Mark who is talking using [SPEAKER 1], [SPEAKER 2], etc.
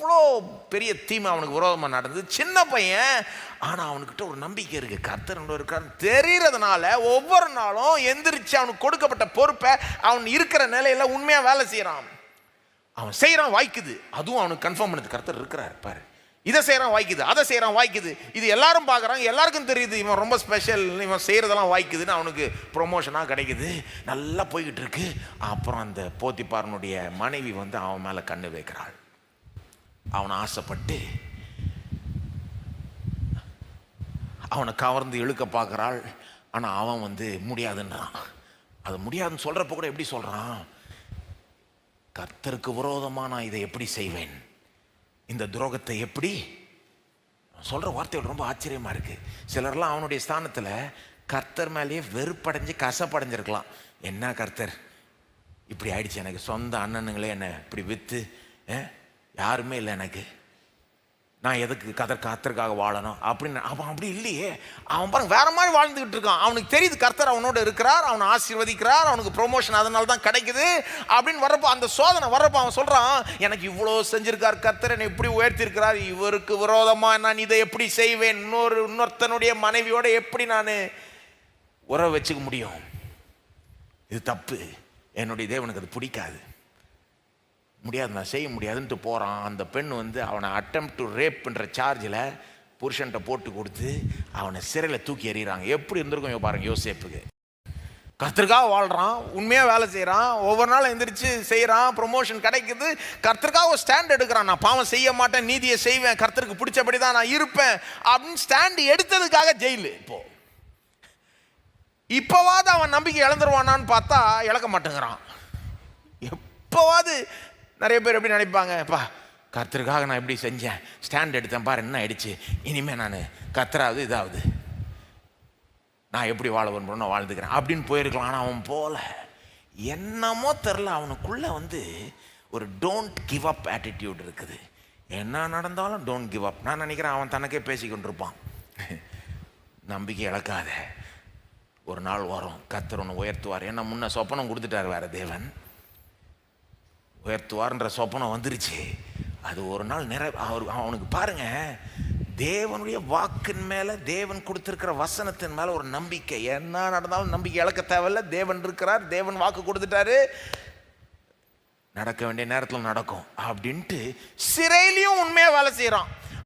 [SPEAKER 1] இவ்வளோ பெரிய தீமை அவனுக்கு விரோதமாக நடந்தது. சின்ன பையன், ஆனால் அவனுக்கிட்ட ஒரு நம்பிக்கை இருக்குது, கர்த்தர் இருக்கான்னு தெரிகிறதுனால ஒவ்வொரு நாளும் எந்திரிச்சு அவனுக்கு கொடுக்கப்பட்ட பொறுப்பை அவன் இருக்கிற நிலையில் உண்மையாக வேலை செய்கிறான். அவன் செய்கிறான், வாய்க்குது. அதுவும் அவனுக்கு கன்ஃபார்ம் பண்ணது, கர்த்தர் இருக்கிறார் பாரு. இதை செய்கிறான், வாய்க்குது. அதை செய்கிறான், வாய்க்குது. இது எல்லாரும் பார்க்குறாங்க, எல்லாருக்கும் தெரியுது இவன் ரொம்ப ஸ்பெஷல், இவன் செய்கிறதெல்லாம் வாய்க்குதுன்னு அவனுக்கு ப்ரொமோஷனாக கிடைக்குது. நல்லா போய்கிட்டு இருக்கு. அப்புறம் அந்த போத்திபாரனுடைய மனைவி வந்து அவன் மேலே கண்ணு வைக்கிறாள். அவனை ஆசைப்பட்டு அவனை கவர்ந்து இழுக்க பார்க்குறாள். ஆனால் அவன் வந்து முடியாதுன்றான். அது முடியாதுன்னு சொல்கிறப்ப கூட எப்படி சொல்கிறான்? கர்த்தருக்கு விரோதமாக நான் இதை எப்படி செய்வேன், இந்த துரோகத்தை எப்படி? சொல்கிற வார்த்தைகள் ரொம்ப ஆச்சரியமாக இருக்குது. சிலர்லாம் அவனுடைய ஸ்தானத்தில் கர்த்தர் மேலேயே வெறுப்படைஞ்சு கசப்படைஞ்சிருக்கலாம். என்ன கர்த்தர் இப்படி ஆயிடுச்சு, எனக்கு சொந்த அண்ணனுங்களே என்னை இப்படி விற்று, யாருமே இல்லை எனக்கு, நான் எதுக்கு கர்த்தருக்காக வாழணும் அப்படின்னு. அவன் அப்படி இல்லையே. அவன் பாருங்க வேற மாதிரி வாழ்ந்துகிட்டு இருக்கான். அவனுக்கு தெரியுது கர்த்தர் அவனோட இருக்கிறார், அவனை ஆசீர்வதிக்கிறார், அவனுக்கு ப்ரொமோஷன் அதனால தான் கிடைக்குது அப்படின்னு வர்றப்போ, அந்த சோதனை வர்றப்போ அவன் சொல்றான், எனக்கு இவ்வளோ செஞ்சிருக்கார் கர்த்தர், என்னை இப்படி உயர்த்திருக்கிறார், இவருக்கு விரோதமாக நான் இதை எப்படி செய்வேன், இன்னொருத்தனுடைய மனைவியோட எப்படி நான் உறவு வச்சுக்க முடியும், இது தப்பு, என்னுடைய தேவனுக்கு அது பிடிக்காது, முடியாது, நான் செய்ய முடியாதுன்ட்டு போகிறான். அந்த பெண் வந்து அவனை அட்டெம்ப்ட் டு ரேப்ன்ற சார்ஜில் புருஷன்ட்ட போட்டு கொடுத்து அவனை சிறையில் தூக்கி எறிகிறாங்க. எப்படி இருந்திருக்கும் பாருங்க யோசேப்புக்கு. கர்த்தருக்காக வாழ்கிறான், உண்மையாக வேலை செய்கிறான், ஒவ்வொரு நாளும் எந்திரிச்சு செய்கிறான், ப்ரொமோஷன் கிடைக்குது, கர்த்தருக்காக ஒரு ஸ்டாண்ட் எடுக்கிறான். நான் பாவம் செய்ய மாட்டேன், நீதியை செய்வேன், கர்த்தருக்கு பிடிச்சபடி தான் நான் இருப்பேன் அப்படின்னு ஸ்டாண்ட் எடுத்ததுக்காக ஜெயிலு. இப்போவாது அவன் நம்பிக்கை இழந்துருவானான்னு பார்த்தா இழக்க மாட்டேங்கிறான். எப்போவாது நிறைய பேர் எப்படி நினைப்பாங்க, அப்பா கர்த்தருக்காக நான் எப்படி செஞ்சேன், ஸ்டாண்ட் எடுத்தேன் பாரு என்ன ஆயிடுச்சு, இனிமேல் நான் கர்த்தராவது இதாவது நான் எப்படி வாழ விரும்புகிறேன் நான் வாழ்ந்துக்கிறேன் அப்படின்னு போயிருக்கலாம். ஆனால் அவன் போல என்னமோ தெரில, அவனுக்குள்ளே வந்து ஒரு டோன்ட் கிவ் அப் ஆட்டிடியூட் இருக்குது. என்ன நடந்தாலும் டோன்ட் கிவ் அப். நான் நினைக்கிறேன் அவன் தனக்கே பேசிக்கொண்டிருப்பான், நம்பிக்கை இழக்காத, ஒரு நாள் வரும் கர்த்தர் ஒன்று உயர்த்துவார். ஏன்னா முன்ன சொப்பனம் கொடுத்துட்டார் வேற தேவன், உயர்த்துவார்ன்ற சொப்பனம் வந்துருச்சு. அது ஒரு நாள் அவனுக்கு பாருங்க, தேவனுடைய வாக்கின் மேலே, தேவன் கொடுத்துருக்கிற வசனத்தின் மேலே ஒரு நம்பிக்கை. என்ன நடந்தாலும் நம்பிக்கை இழக்க தேவையில்ல, தேவன் இருக்கிறார், தேவன் வாக்கு கொடுத்துட்டாரு, நடக்க வேண்டிய நேரத்தில் நடக்கும் அப்படின்ட்டு சிறையிலையும் உண்மையாக வேலை செய்கிறான்.